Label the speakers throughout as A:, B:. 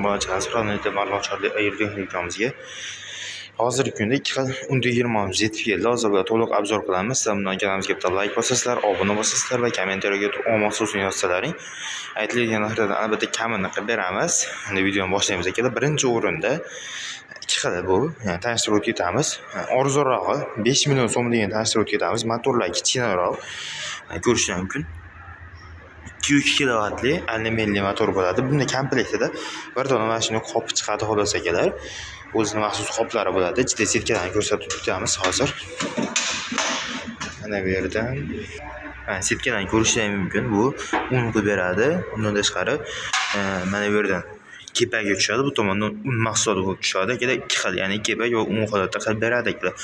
A: barchasi planeta ma'lumotlarni ayirganimizga hozirgi kunda 2 xil unda 20 yetib keldi. Hozir bular to'liq obzor qilamiz. Sizlar bundan kanalimizga bitta like bosasizlar, obuna bo'lsasizlar va kommentariyaga omon so'zini yozsalaring. Aytilgan narsalardan albatta kamini qilib beramiz. Endi videoni boshlaymiz akalar. Birinchi o'rinda 2 xil bu, ya'ni tanishtirib o'tib ketamiz. Arzonrog'i 5 million so'm degan tanishtirib o'tib ketamiz. Motorlar kichkinaroq ko'rishlar mumkin. 2 kilovatli alyuminli motor bo'ladi. Bunda komplektida bir dona mashina qopi chiqadi xolos akalar. O'zining maxsus qoplari bo'ladi. Ichida sirkalarni ko'rsatib o'tamiz hozir. Mana bu yerdan sirkalarni ko'rishingiz mumkin. Bu un qilib beradi. Undan tashqari mana bu yerdan kepaga tushadi. Bu tomondan un mahsuloti bo'lib tushadi. Akalar 2 xil, ya'ni kepak va un holatda qilib beradi akalar.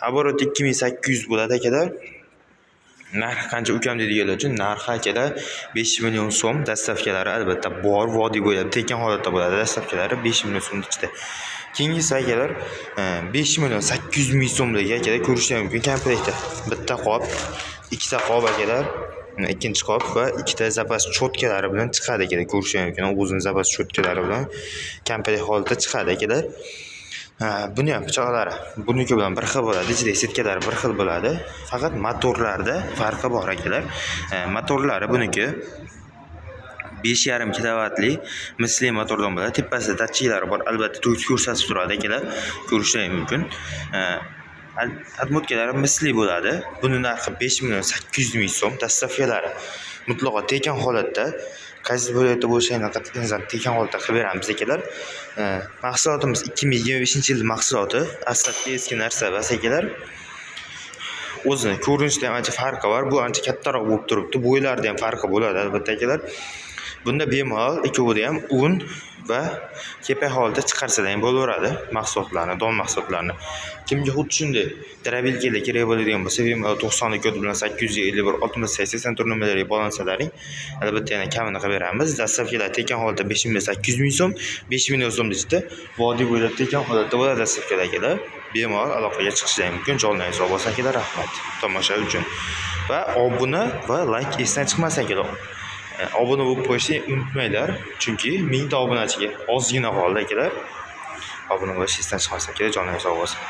A: Оборот 2800 bo'ladi akalar. Narxi qancha ukam deydiganlar uchun narxi akalar 5 million so'm. Dastavkalari albatta bor, vodiy bo'ylab tekin holatda bo'ladi. Dastavkalari 5 million so'm ichida. Keyingisi akalar 5 million 800 ming so'mdagi akalar ko'rishingiz mumkin komplektda. Bitta qop, ikkita qop akalar, ikkinchi qop va ikkita zapas cho'tkalari bilan chiqadi akalar ko'rishingiz mumkin. O'zining zapas cho'tkalari bilan komplekt holatda chiqadi akalar. Buni ham pichoqlari buniki bilan bir xil bo'ladi, ichidagi sirkalari bir xil bo'ladi. Faqat motorlarda farqi bor akalar. Motorlari buniki 5,5 kilovatli misli motordan bo'ladi. Tepasida datchiklari bor. Albatta to'yib ko'rsatib turadi akalar. Ko'rishingiz mumkin. Atmosferalari misli bo'ladi. Buni narxi 5 million 800 ming so'm. Dastavkalari mutlaqo tekin holatda. Qaysi viloyatda bo'lishini qat'iyan tekin holatda qilib beramiz akalar. Mahsulotimiz 2025-yil mahsuloti. Aslatga eski narsa bas akalar. O'zini ko'rinishida ham ancha farqi bor. Bu ancha kattaroq bo'lib turibdi. Bo'ylarida ham farqi bo'ladi albatta akalar. Bunda bemalol ikkovida ham un va kepak holatda chiqarsa ham bo'laveradi mahsulotlarni, don mahsulotlarni. Kimga xuddi shunday drabilkalar kerak bo'ladigan bo'lsa, bemalol 90 kod bilan 851 68 tur nomerlariga bog'lansalaring, albatta yana kamini qilib beramiz. Dastavkalar tekin holatda 5800 ming so'm, 5 million so'm ichida vodiy bo'ylab tekin holatda bo'ladi dastavkalar. Bemalol aloqaga chiqishingiz mumkin. Jonlaringiz sog' bo'lsin akalar, rahmat tomosha uchun. Va obuna va like esdan chiqmasin akalar. Obuna bo'lib qo'yishni unutmanglar, chunki 1000 ta obunachiga ozgina qoldi akalar. Obuna bo'lishni esdan chiqmasin akalar, jonlaringiz sog' bo'lsin.